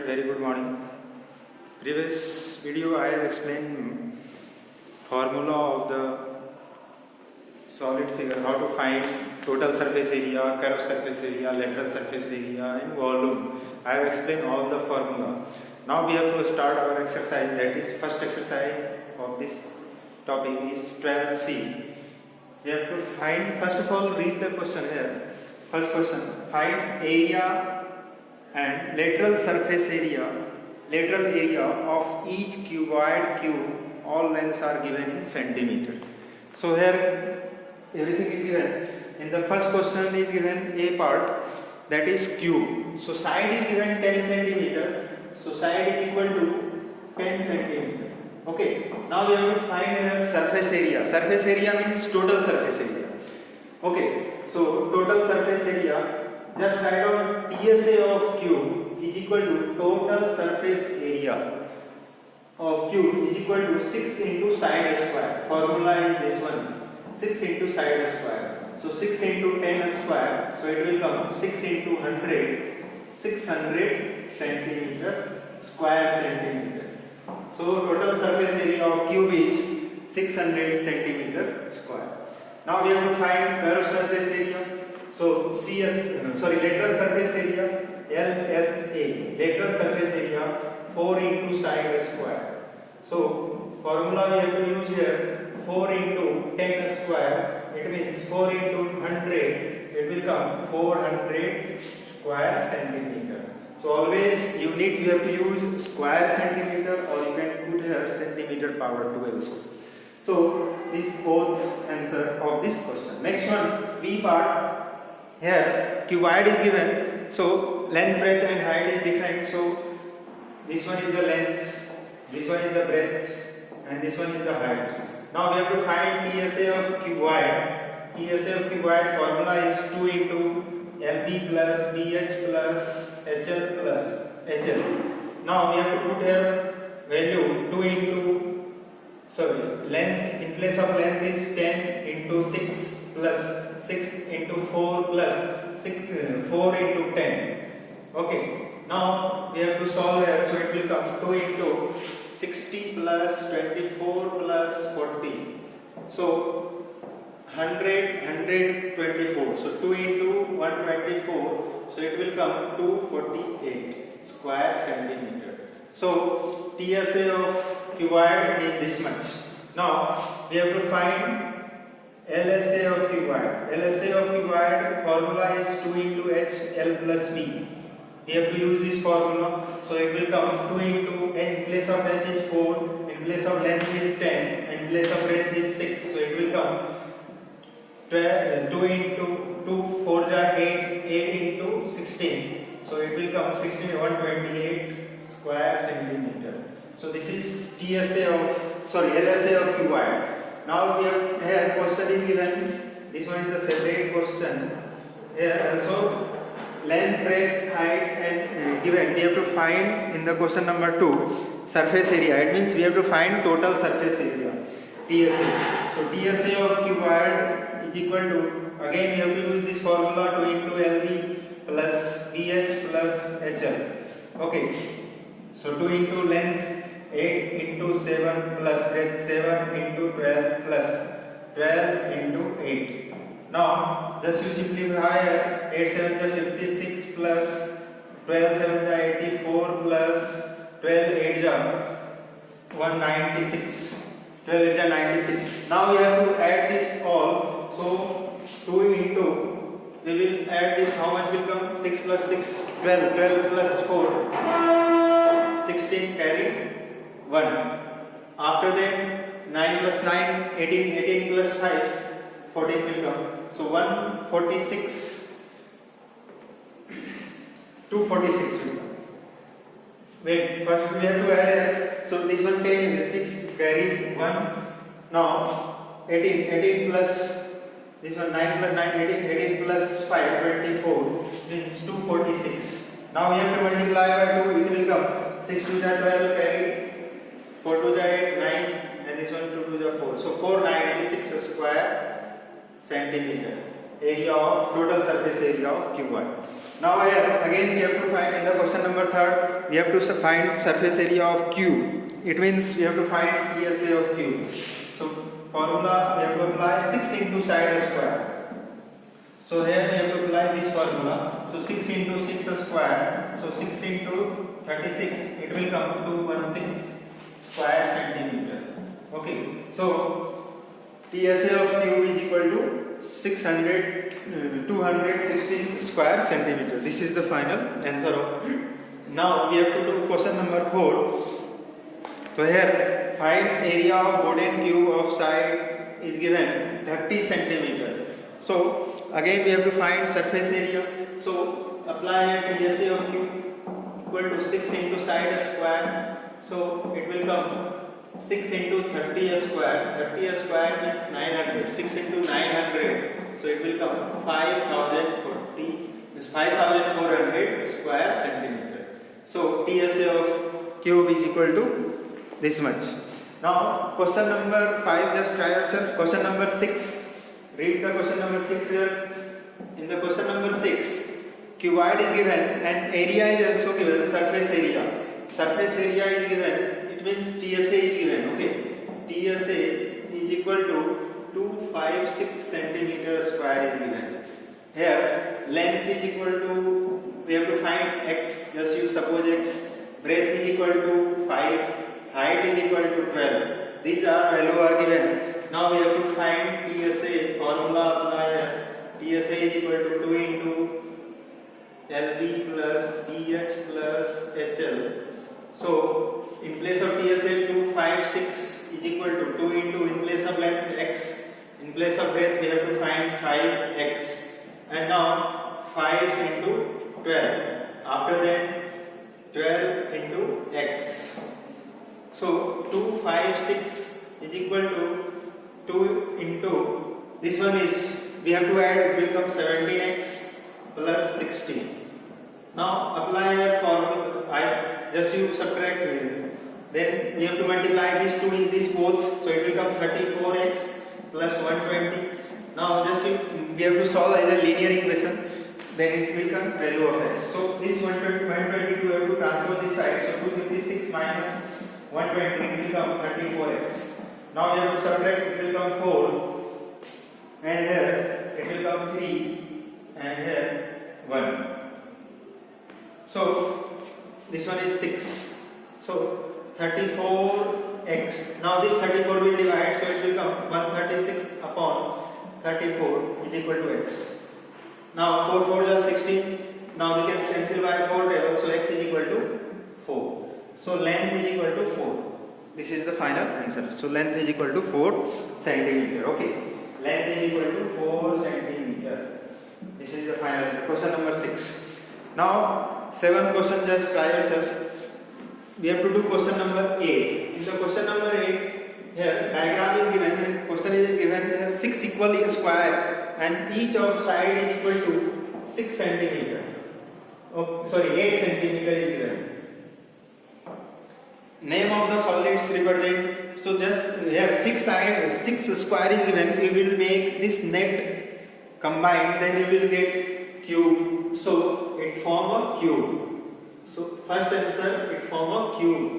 very good morning. Previous video I have explained formula of the solid figure, how to find total surface area, curved surface area, lateral surface area and volume. I have explained all the formula. Now we have to start our exercise, that is first exercise of this topic is 12C. We have to find, first of all read the question here. First question, find area and lateral surface area, lateral area of each cuboid cube. All lengths are given in centimeter. So here everything is given. In the first question is given a part, that is cube. So side is given 10 centimeter. So side is equal to 10 centimeter. Okay. Now we have to find the surface area. Surface area means total surface area. Okay. So total surface area, just write down TSA of cube is equal to total surface area of cube is equal to 6 into side square. Formula is this one, 6 into side square. So 6 into 10 square, so it will come 6 into 100, 600 centimeter square centimeter. So total surface area of cube is 600 centimeter square. Now we have to find curved surface area. So lateral surface area, LSA, lateral surface area 4 into side square. So formula we have to use here, 4 into 10 square, it means 4 into 100, it will come 400 square centimeter. So always you have to use square centimeter, or you can put here centimeter power 2 also. So this both answer of this question. Next one, B part. Here cuboid is given, so length, breadth and height is different. So this one is the length, this one is the breadth and this one is the height. Now we have to find TSA of cuboid. TSA of cuboid formula is 2 into LB plus BH plus HL plus HL. Now we have to put here value 2 into, length, in place of length is 10 into 6 plus 6 into 4 plus 4 into 10. Okay. Now we have to solve here. So it will come 2 into 60 plus 24 plus 40. So 100, 124. So 2 into 124. So it will come 248 square centimeter. So TSA of cuboid is this much. Now we have to find LSA of cuboid. LSA of cuboid formula is 2 into H L plus B. We have to use this formula. So it will come 2 into, in place of H is 4, in place of length is 10, in place of breadth is 6. So it will come 2 into 2, 4 are 8, 8 into 16. So it will come 128 square centimeter. So this is LSA of cuboid. Now we have here question is given. This one is the separate question. Here also length, breadth, height and given. We have to find in the question number 2 surface area. It means we have to find total surface area, TSA. So TSA of cuboid is equal to, again we have to use this formula 2 into LB plus BH plus HL. Okay. So 2 into length 8 into 7 plus breadth 7 into 12 plus 12 into 8. Now just you simplify 8 7 is 56 plus 12 7 is 84 plus 12 8 is 196. 12 8 is 96. Now we have to add this all. So 2 into, we will add this, how much will come? 6 plus 6, 12, 12 plus 4, 16 carry 1. After that 9 plus 9, 18, 18 plus 5, 14 will come. So 146, 246 will come. Wait, first we have to add, so this one 10, 6 carry 1. Now 18 plus, this one 9 plus 9, 18 plus 5, 24 means 246. Now we have to multiply by 2, it will come 6 2 12 carry 4 2 8 9 and this one 2 2 4. So 496 square centimeter area of total surface area of cuboid. Now here again we have to find in the question number 3rd, we have to find surface area of Q. It means we have to find TSA of Q. So formula we have to apply 6 into side square. So here we have to apply this formula. So 6 into 6 square. So 6 into 36. It will come to 216 square centimeter. Okay. So TSA of Q is equal to 216 square centimeter. This is the final answer of it. Now we have to do question number 4. So here find area of golden cube of side is given 30 centimeter. So again we have to find surface area. So apply TSA of cube equal to 6 into side square. So it will come 6 into 30 square. 30 square means 900. 6 into 900. So it will come 5040 is 5400 square centimeter. So TSA of cube is equal to this much. Now question number 5, just try yourself. Question number 6. Read the question number 6 here. In the question number 6, cuboid is given and area is also given, surface area. Surface area is given. It means TSA is given, okay. TSA is equal to 256 centimeter square is given. Here length is equal to, we have to find x, just you suppose x. Breadth is equal to 5, height is equal to 12. These are value are given. Now we have to find TSA, formula apply here. TSA is equal to 2 into LB plus BH plus HL. So in place of TSA 256 is equal to 2 into, in place of length x, in place of breadth we have to find 5x, and now 5 into 12, after that 12 into x. So 256 is equal to 2 into, this one is, we have to add, it will come 17x plus 16. Now apply your formula, just you subtract here. Then we have to multiply these two in these both, so it will come 34x plus 120. Now just we have to solve as a linear equation, then it will come value of x. So this 122 we have to transpose this side, so 256 minus 120 it will come 34x. Now we have to subtract, it will come 4, and here it will come 3, and here 1. So this one is 6. So 34x. Now this 34 will divide, so it will come 136 upon 34 is equal to x. Now 4 4s are 16. Now we can cancel by 4 tables, so x is equal to 4. So length is equal to 4. This is the final answer. So length is equal to 4 centimeter. Okay. Length is equal to 4 centimeter. This is the final answer. Question number 6. Now 7th question, just try yourself. We have to do question number 8. In the question number 8, here diagram is given and question is given here 6 equal square and each of side is equal to 6 centimeter. Oh, sorry, 8 centimeter is given. Name of the solids represent. So just here 6 square is given. We will make this net combined, then you will get cube. So it form a cube. So first answer, it form a cube.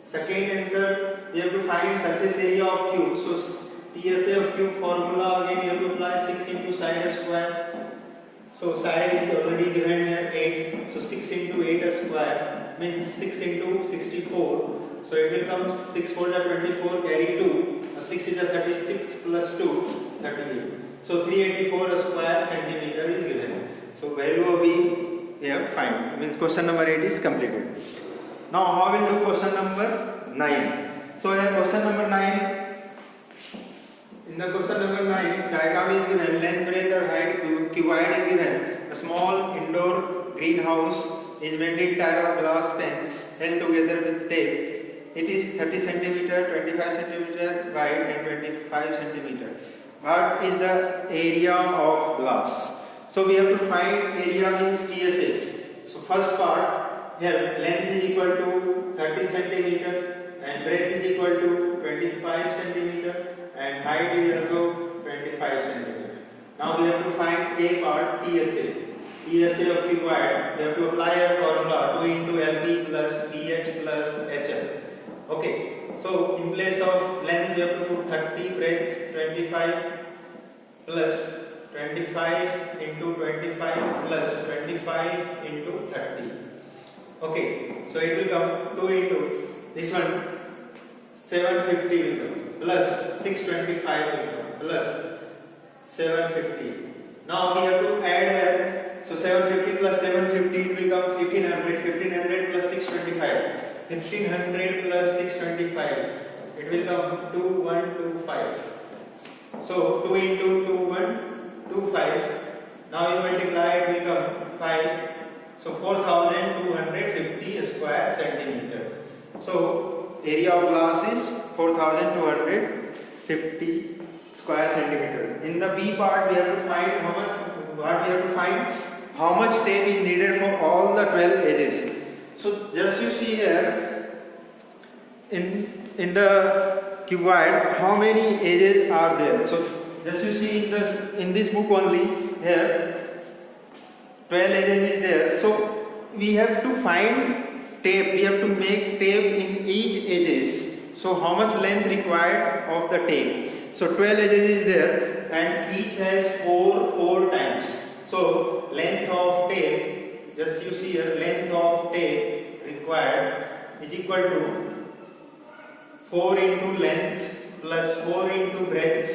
Second answer, we have to find surface area of cube. So TSA of cube formula again we have to apply 6 into side square. So side is already given here 8. So 6 into 8 square means 6 into 64. So it will come 6 4 are 24, carry 2. 6 is a 36 plus 2, 38. So 384 square centimeter is given. So value of B we have to find. Means question number 8 is completed. Now how will do question number 9. So here question number 9. In the question number 9, diagram is given, length, breadth or height, cuboid is given. A small indoor greenhouse is made entire of glass panes held together with tape. It is 30 centimeter, 25 centimeter wide and 25 centimeter. What is the area of glass? So we have to find area means TSA. So first part, here length is equal to 30 centimeter and breadth is equal to 25 centimeter and height is also 25 centimeter. Now we have to find A part TSA. TSA of cuboid, we have to apply a formula 2 into LB plus BH plus HL. Okay, so in place of length we have to put 30, breadth 25 plus 25 into 25 plus 25 into 30. Okay, so it will come 2 into this one 750 will come plus 625 will come plus 750. Now we have to add here. So 750 plus 750 it will come 1500. 1500 plus 625. 1500 plus 625 it will come 2125. So 2 into 2125. Now you multiply it will come 5. So 4250 square centimeter. So area of glass is 4250 square centimeter. In the B part we have to find how much tape is needed for all the 12 edges. So just you see here in the cuboid how many edges are there. So just you see in this book only here 12 edges is there. So we have to find tape. We have to make tape in each edges. So how much length required of the tape? So 12 edges is there and each has 4 times. So length of tape, just you see here, length of tape required is equal to 4 into length plus 4 into breadth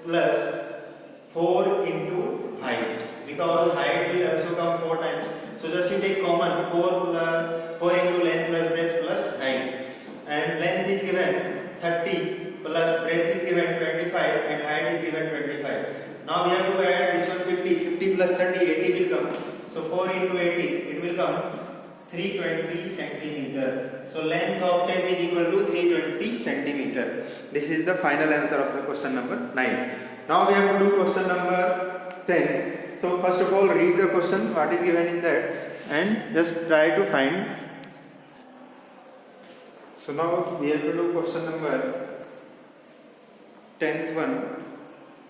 plus 4 into height, because height will also come 4 times. So just you take common 4 into length plus breadth plus height, and length is given 30 plus breadth is given 25 and height is given 25. Now we have to add this one 50 plus 30, 80 will come. So 4 into 80 it will come 320 centimeter. So length of tape is equal to 320 centimeter. This is the final answer of the question number 9. Now we have to do question number 10. So first of all read the question, what is given in that, and just try to find. So now we have to do question number 10th one.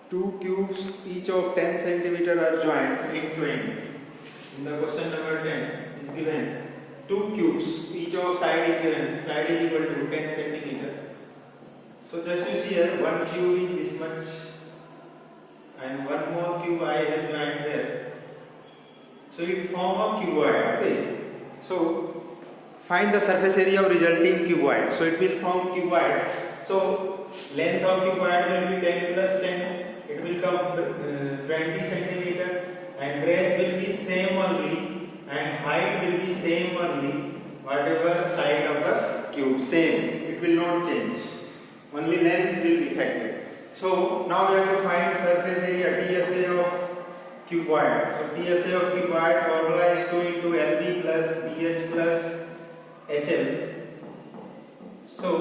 2 cubes each of 10 centimeter are joined end to end. In the question number 10 is given 2 cubes, each of side is given, side is equal to 10 centimeter. So just you see here, one cube is this much and one more cube I have joined here. So it form a cuboid. Okay. So find the surface area of resulting cuboid. So it will form cuboid. So length of cuboid will be 10 plus 10. It will come 20 centimeter, and breadth will be same only, and height will be same only. Whatever side of the cube, same. It will not change. Only length will be affected. So now we have to find surface area TSA of cuboid. So TSA of cuboid formula is 2 into LB plus BH plus HL. So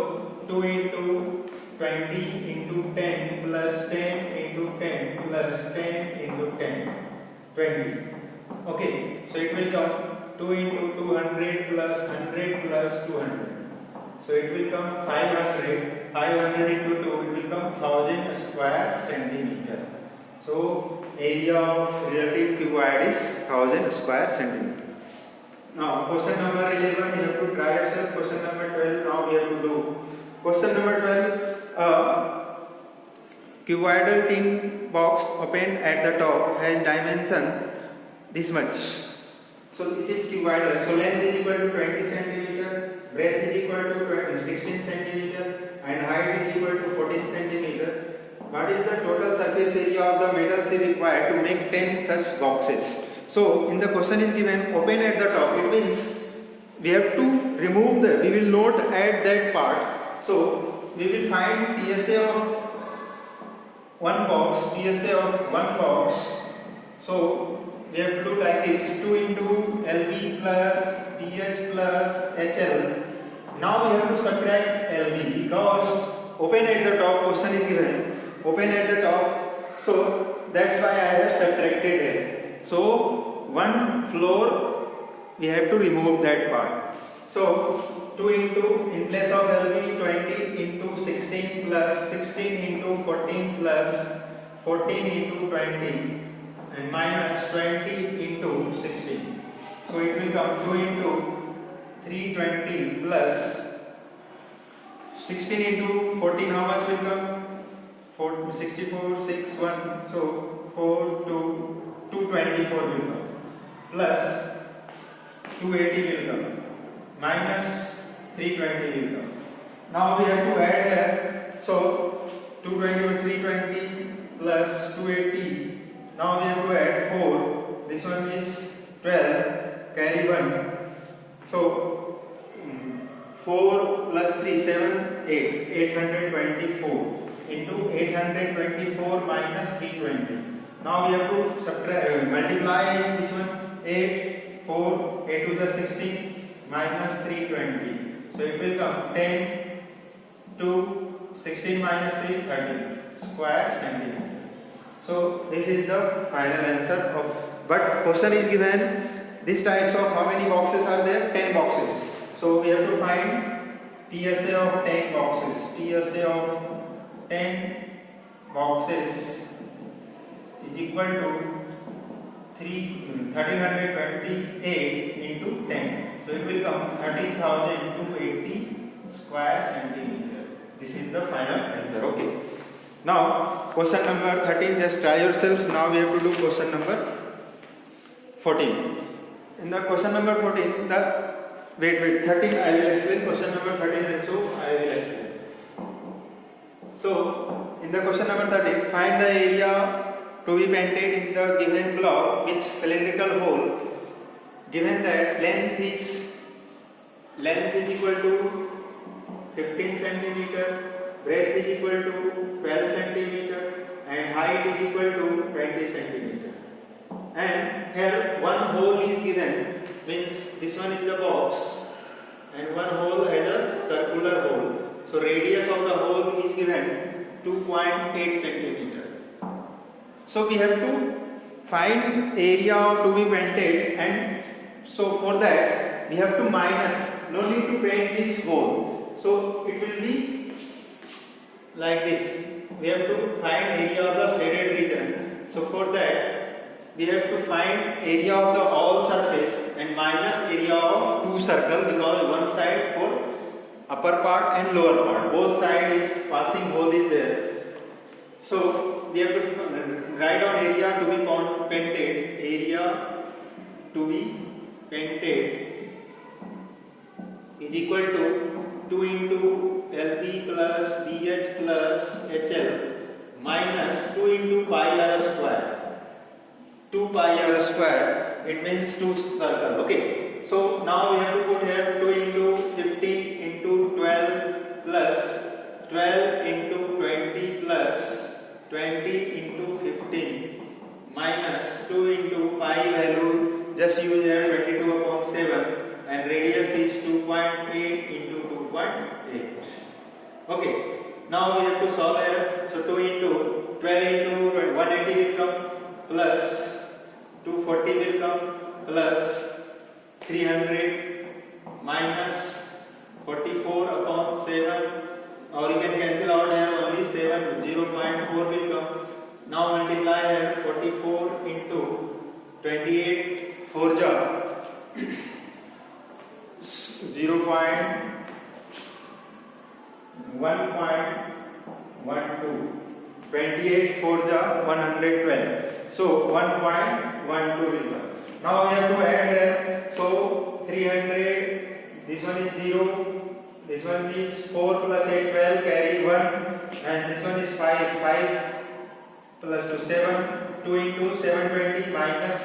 2 into 20 into 10 plus 10 into 10 plus 10 into 10, 20. Okay, so it will come 2 into 200 plus 100 plus 200. So it will come 500. 500 into 2, it will come 1000 square centimeter. So area of relative cuboid is 1000 square centimeter. Now question number 11 you have to try yourself. Question number 12 now we have to do. Question number 12. Cuboidal tin box opened at the top has dimension this much. So it is cuboidal. So length is equal to 20 centimeter, breadth is equal to 16 centimeter, and height is equal to 14 centimeter. What is the total surface area of the metal sheet required to make 10 such boxes? So in the question is given open at the top. It means we have to remove we will not add that part. So we will find TSA of one box, TSA of one box. So we have to do like this: 2 into LB plus BH plus HL. Now we have to subtract LB because open at the top question is given. Open at the top. So that's why I have subtracted it. So one floor we have to remove that part. So 2 into, in place of LB, 20 into 16 plus 16 into 14 plus 14 into 20 and minus 20 into 16. So it will come 2 into 320 plus 16 into 14, how much will come? 64, 6, 1, so 4 to 224 will come, plus 280 will come, minus 320 will come. Now we have to add here, so 220 over 320 plus 280, now we have to add 4, this one is 12, carry 1, so 4 plus 3, 7, 8, 824 into 824 minus 320. Now we have to subtract, multiply this one, 8, 4, 8 to the 16 minus 320. So it will come 10 to 16 minus 3, 30 square centimeter. So this is the final answer of, but question is given, these types of how many boxes are there? 10 boxes. So we have to find TSA of 10 boxes. TSA of 10 boxes is equal to 1328 into 10. So it will come 13,280 square centimeter. This is the final answer. Okay. Now question number 13. Just try yourself. Now we have to do question number 14. In the question number 14, the wait 13 I will explain. Question number 13 also I will explain. So in the question number 13, find the area to be painted in the given block with cylindrical hole, given that length is equal to 15 centimeter, breadth is equal to 12 centimeter, and height is equal to 20 centimeter. And here one hole is given, means this one is the box and one hole has a circular hole. So radius of the hole is given 2.8 centimeter. So we have to find area to be painted, and so for that we have to minus, no need to paint this hole. So it will be like this. We have to find area of the shaded region. So for that we have to find area of the all surface and minus area of two circle, because one side for upper part and lower part, both side is passing hole is there. So we have to write down area to be painted. Area to be painted is equal to 2 into LP plus BH plus HL minus 2 into pi r square. 2 pi r square, it means 2 circle. Okay. So now we have to put here 2 into 15 into 12 plus 12 into 20 plus 20 into 15 minus 2 into pi value, just use here 22 upon 7, and radius is 2.8 into 2.8. Okay. Now we have to solve here. So 2 into 12 into 180 will come, plus 240 will come, plus 300 minus 44 upon 7, or you can cancel out here only 7, 0.4 will come. Now multiply here 44 into 28, 4 ja 1.12, 28 4 ja 112. So 1.12 will come. Now we have to add here. So 300, this one is 0, this one is 4 plus 8, 12, carry 1, and this one is 5, 5 plus 2, 7, 2 into 720 minus,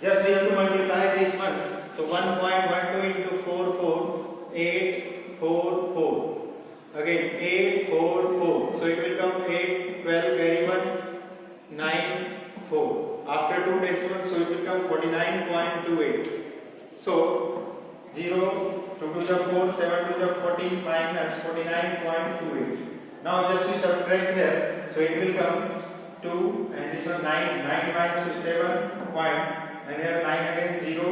just we have to multiply this one. So 1.12 into 4, 4, 8, 4, 4. Again 8, 4, 4. So it will come 8, 12, carry 1, 9, 4. After 2 decimals, so it will come 49.28. So 0, 2 to the 4, 7 to the 14 minus 49.28. Now just we subtract here, so it will come 2, and this one 9, 9 minus 7 point, and here 9 again 0,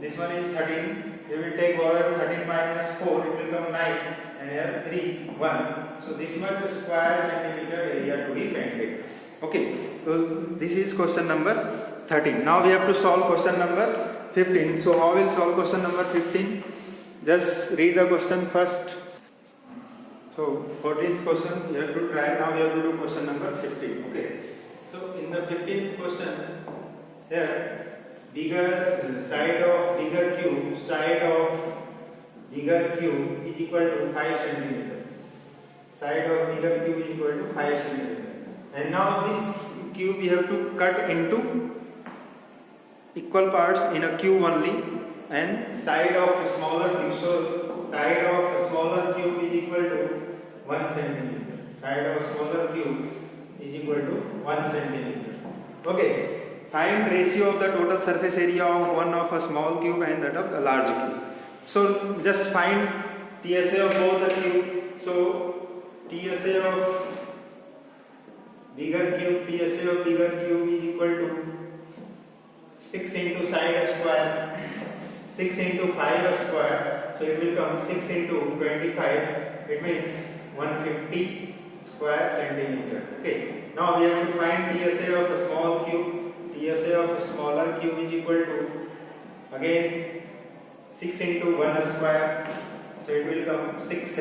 this one is 13, we will take over 13 minus 4, it will come 9, and here 3, 1. So this much square centimeter area to be painted. Okay, so this is question number 13. Now we have to solve question number 15. So how will solve question number 15? Just read the question first. So 14th question you have to try. Now we have to do question number 15. Okay. So in the 15th question, here bigger side of bigger cube is equal to 5 centimeter. Side of bigger cube is equal to 5 centimeter. And now this cube we have to cut into equal parts in a cube only, and side of a smaller cube. So side of a smaller cube is equal to 1 centimeter. Side of a smaller cube is equal to 1 centimeter. Okay. Find ratio of the total surface area of one of a small cube and that of the large cube. So just find TSA of both the cube. So TSA of bigger cube is equal to 6 into side square, 6 into 5 square. So it will come 6 into 25. It means 150 square centimeter. Okay. Now we have to find TSA of a small cube. TSA of a smaller cube is equal to, again, 6 into 1 square. So it will come 6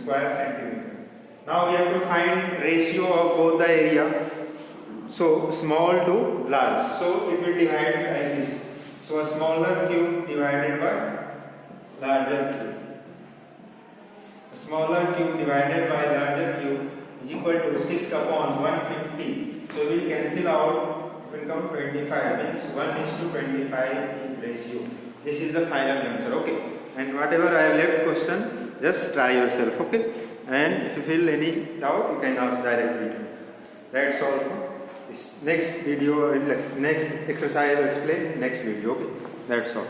square centimeter. Now we have to find ratio of both the area. So small to large. So it will divide like this. So a smaller cube divided by larger cube. A smaller cube divided by larger cube is equal to 6 upon 150. So we will cancel out. It will come 25, means 1:25 is ratio. This is the final answer. Okay. And whatever I have left question, just try yourself. Okay. And if you feel any doubt, you can ask directly. That's all for this. Next video, next exercise I will explain in next video. Okay. That's all.